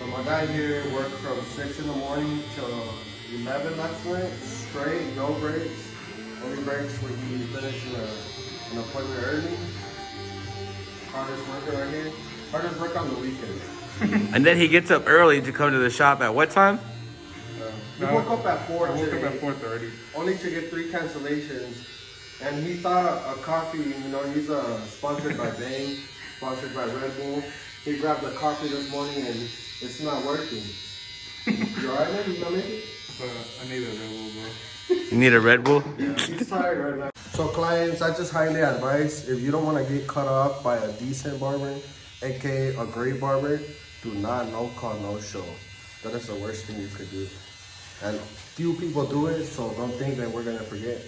So my guy here worked from 6 in the morning till 11 last night, straight, no breaks. Only breaks when he finished an appointment early. Hardest worker right here. Hardest work on the weekends. And then he gets up early to come to the shop at what time? He woke up at 4 I woke today, up at 4:30. only to get 3 cancellations. And he thought a coffee, you know, he's sponsored by Bang, sponsored by Red Bull. He grabbed a coffee this morning and it's not working. You alright, man? You gonna make it? I need a Red Bull, bro. You need a Red Bull? Yeah, he's tired right now. So clients, I just highly advise, if you don't want to get cut off by a decent barber, aka a great barber, do not no call, no show. That is the worst thing you could do. And few people do it, so don't think that we're gonna forget.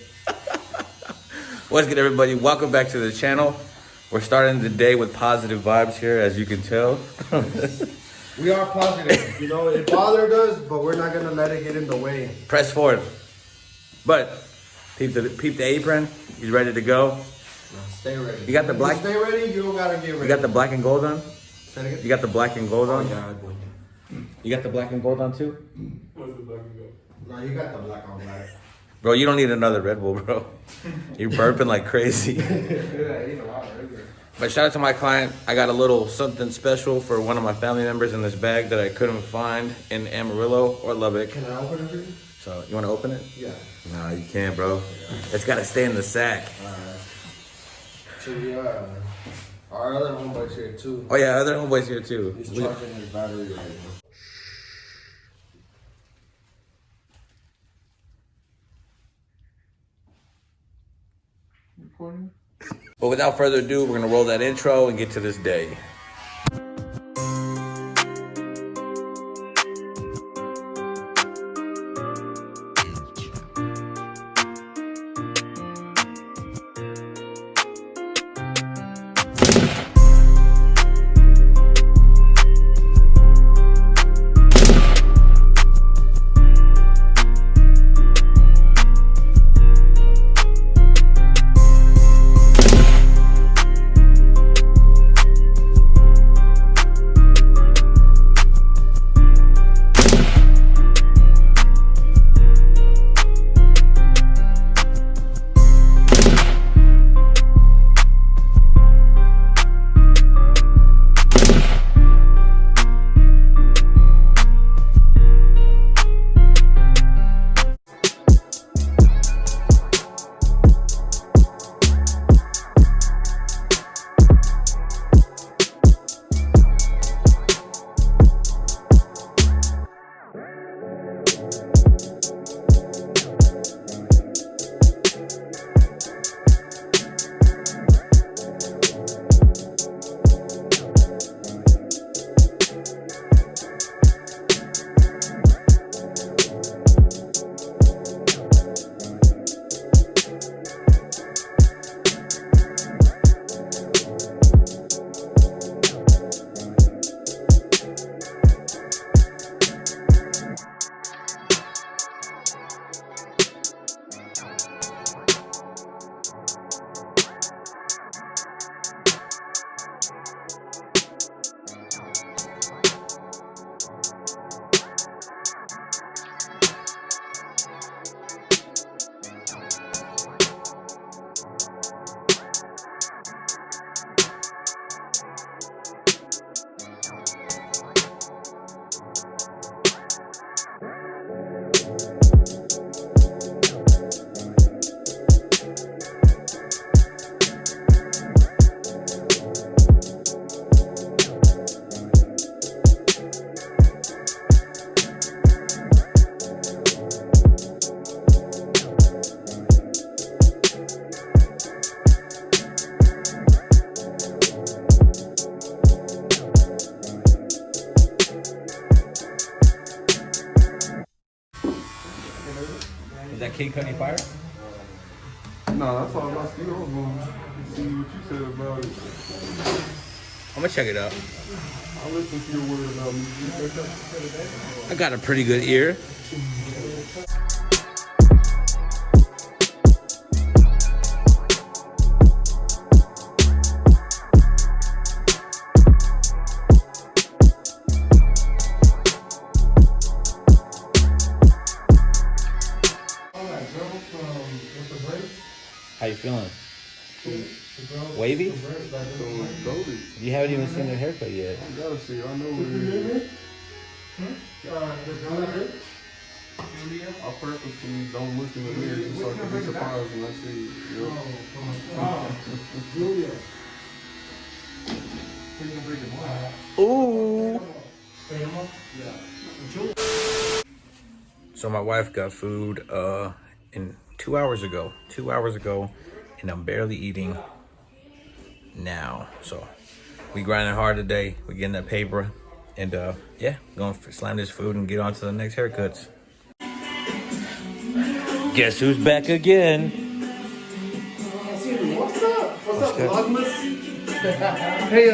What's good, everybody? Welcome back to the channel. We're starting the day with positive vibes here, as you can tell. We are positive, you know, it bothered us, but we're not gonna let it get in the way. Press forward. But peep the apron. He's ready to go. Now stay ready. You got the black. Stay ready, you don't gotta get ready. You got the black and gold on. Say it again? You got the black and gold on. Yeah, I do. You got the black and gold on too. What's the black and gold? No, you got the black on black. Bro, you don't need another Red Bull, bro. You're burping like crazy. Yeah, I ate a lot earlier. But shout out to my client. I got a little something special for one of my family members in this bag that I couldn't find in Amarillo or Lubbock. Can I open it for you? So you want to open it? Yeah. No, you can't, bro. It's got to stay in the sack. Alright. So our other homeboy's here too. Oh yeah, other homeboys here too. He's charging his battery right now. Recording? But without further ado, we're gonna roll that intro and get to this day. Is that King Cuddy fire? Nah, that's all I still going to see what you said about it. I'm gonna check it out. I listen to your word about music. I got a pretty good ear. How you feeling? Wavy? So goated. You haven't even seen their haircut yet. You gotta see. I know what it is. I purposely don't look in the mirror just so I can be surprised when I see it. Ooh. So my wife got food in 2 hours ago. 2 hours ago, and I'm barely eating now. So we grinding hard today. We getting that paper, and yeah, gonna slam this food and get on to the next haircuts. Guess who's back again? What's up? What's up, Vlogmas? Hey,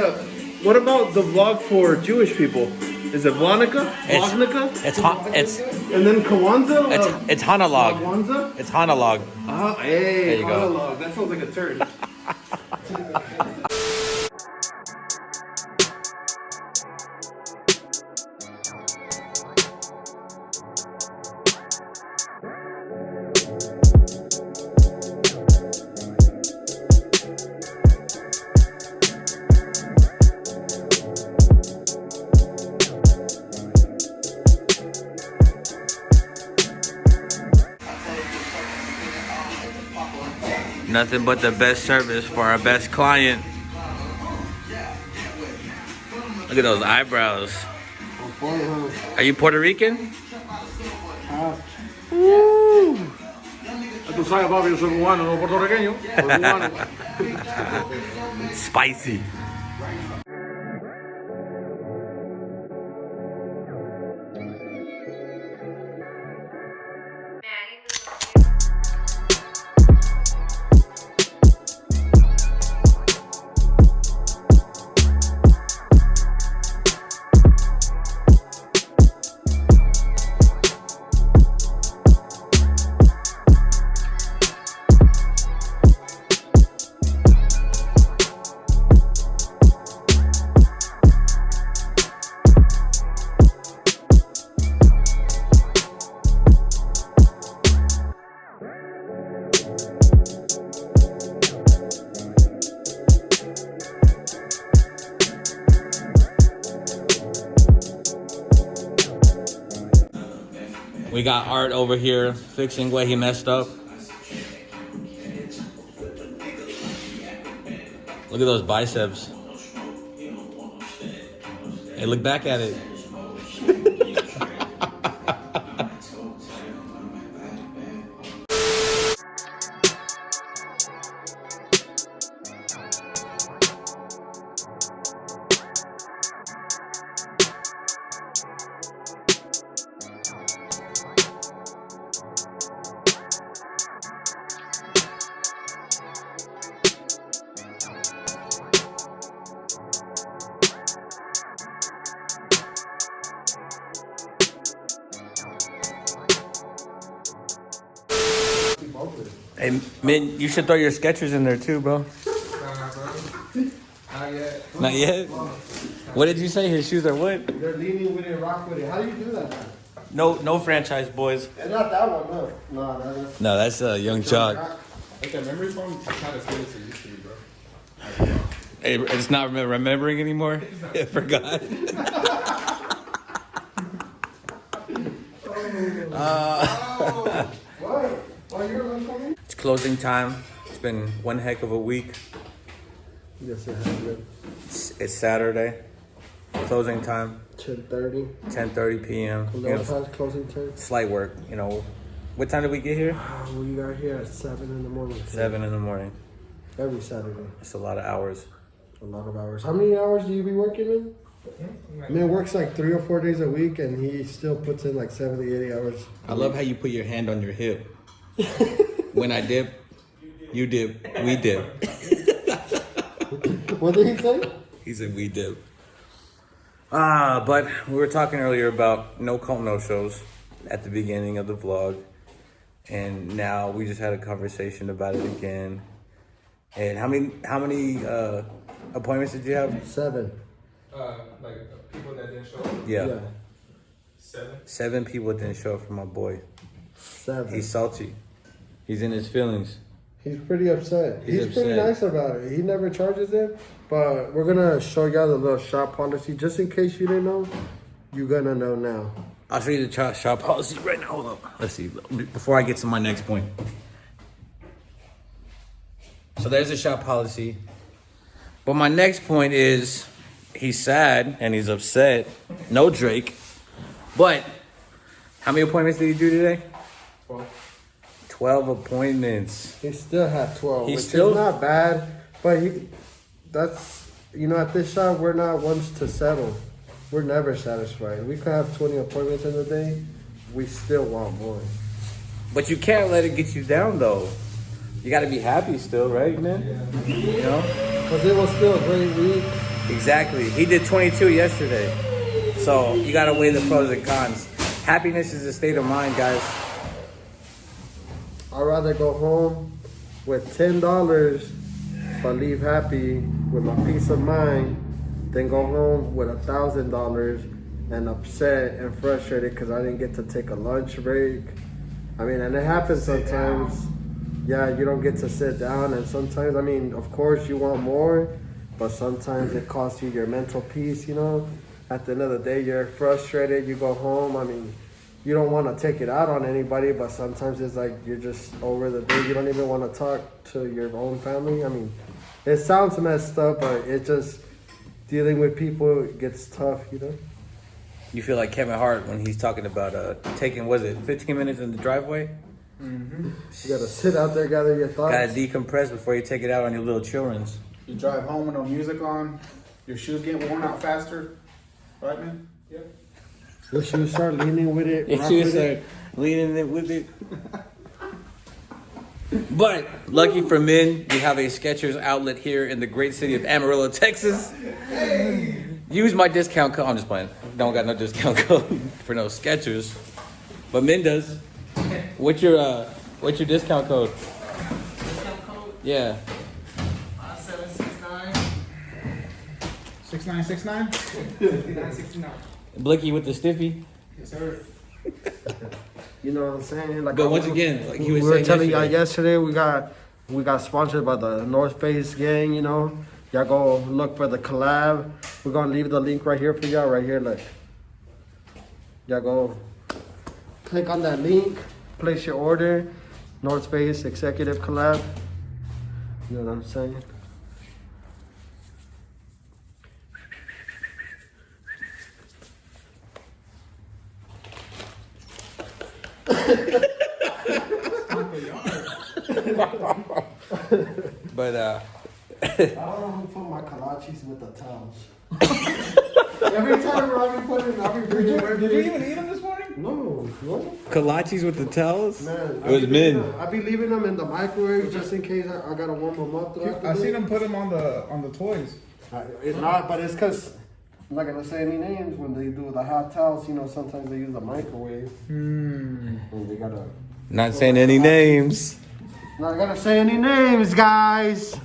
what about the vlog for Jewish people? Is it Vlonica? Vlognica? It's And then Kawanza? it's Hanalog. Kawanza? It's Hanalog. Hey, There you go. Hanalog. That sounds like a turd. Nothing but the best service for our best client. Look at those eyebrows. Are you Puerto Rican? Tú sabes, papi, yo soy cubano, no puertorriqueño. Soy cubano. Spicy. We got Art over here fixing what he messed up. Look at those biceps. Hey, look back at it. Hey, man, you should throw your Skechers in there too, bro. Not yet. Not yet? What did you say? His shoes are what? They're leaning with it, rock with it. How do you do that, man? No franchise, boys. It's not that one, no. No, that's No, that's Young Chuck. Like that memory foam, I'm trying to say it to you, bro. Hey, it's not remembering anymore? I forgot. What? Oh, you're looking for me? It's closing time. It's been one heck of a week. Yes, it has been. It's Saturday. Closing time, 10:30. 10:30 p.m. You No know, time's closing time. slight work, you know. What time did we get here? We got here at 7 in the morning. 7 in the morning. Every Saturday. It's a lot of hours. A lot of hours. How many hours do you be working in? Man works like 3 or 4 days a week, and he still puts in like 70, 80 hours. I love how you put your hand on your hip. When I dip, you dip, we dip. What did he say? He said we dip. But we were talking earlier about no call, no shows at the beginning of the vlog. And now we just had a conversation about it again. And how many appointments did you have? 7. Like people that didn't show up. Yeah. 7. 7 people didn't show up for my boy. 7. He's salty. He's in his feelings. He's pretty upset. He's pretty upset. nice about it. He never charges it, but we're gonna show y'all the little shop policy just in case you didn't know. You're gonna know now. I'll show you the shop policy right now. Hold up. Let's see. Before I get to my next point. So there's the shop policy. But my next point is he's sad and he's upset. No Drake. But how many appointments did he do today? 12 appointments. He still had 12, He which still- is not bad. But that's, you know, at this shop, we're not ones to settle. We're never satisfied. We could have 20 appointments in a day. We still want more. But you can't let it get you down, though. You got to be happy still, right, man? Yeah. You know? Because it was still a great week. Exactly. He did 22 yesterday. So you got to weigh the pros and cons. Happiness is a state of mind, guys. I'd rather go home with $10 but leave happy with my peace of mind than go home with $1,000 and upset and frustrated because I didn't get to take a lunch break. I mean, and it happens sometimes. Yeah, you don't get to sit down, and sometimes, I mean, of course you want more, but sometimes it costs you your mental peace, you know? At the end of the day, you're frustrated, you go home, I mean, you don't want to take it out on anybody, but sometimes it's like you're just over the day. You don't even want to talk to your own family. I mean, it sounds messed up, but it just, dealing with people gets tough, you know? You feel like Kevin Hart when he's talking about taking, was it 15 minutes in the driveway? You got to sit out there, gather your thoughts. Gotta decompress before you take it out on your little children's. You drive home with no music on, your shoes get worn out faster, right, man? Yep. You should start leaning with it. If rock you with start it. leaning it with it. But lucky for men, we have a Skechers outlet here in the great city of Amarillo, Texas. Use my discount code. I'm just playing. Don't got no discount code for no Skechers, but men does. What's your discount code? Discount code? Yeah. 769 6969 6969. Blicky with the stiffy. Yes, sir. You know what I'm saying? Like, But once again, like he we was were saying telling y'all yesterday, we got sponsored by the North Face gang, you know. Y'all go look for the collab. We're gonna leave the link right here for y'all, right here, look. Y'all go click on that link, place your order, North Face executive collab. You know what I'm saying? but I don't know who put my kolaches with the towels. Every time I'll be bringing Did you even eat them this morning? No. kolaches with the towels. Man, It was men. I be leaving them in the microwave just in case I gotta warm them up throughout the I day. seen them put them on the toys. It's not, but it's because I'm not gonna say any names. When they do the hot towels, you know, sometimes they use the microwave. And they gotta. Not saying any names. Not gonna say any names, guys.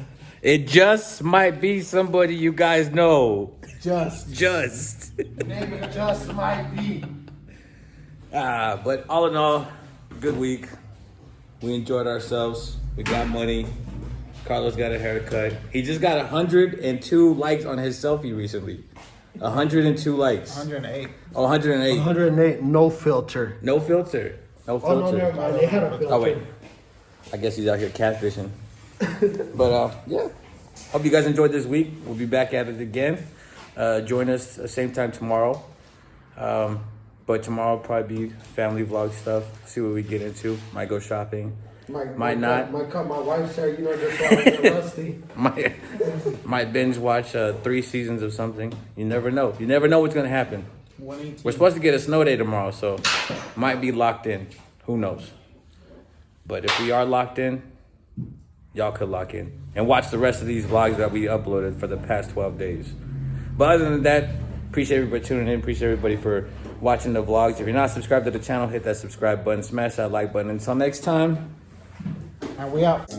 It just might be somebody you guys know. Just Just. name it. Just might be. But all in all, good week. We enjoyed ourselves. We got money. Carlos got a haircut. He just got 102 likes on his selfie recently. 102 likes. 108. Oh, 108. 108. No filter. No filter. No Oh filter. no, never mind. They had a filter. Oh, wait. I guess he's out here catfishing. But yeah. Hope you guys enjoyed this week. We'll be back at it again. Join us same time tomorrow. But tomorrow will probably be family vlog stuff. See what we get into. Might go shopping. Might not. Might cut my wife's hair, you know, just so I get rusty. Might binge watch 3 seasons of something. You never know. You never know what's gonna happen. 118. We're supposed to get a snow day tomorrow, so might be locked in. Who knows? But if we are locked in, y'all could lock in and watch the rest of these vlogs that we uploaded for the past 12 days. But other than that, appreciate everybody tuning in. Appreciate everybody for watching the vlogs. If you're not subscribed to the channel, hit that subscribe button, smash that like button. Until next time. And we out.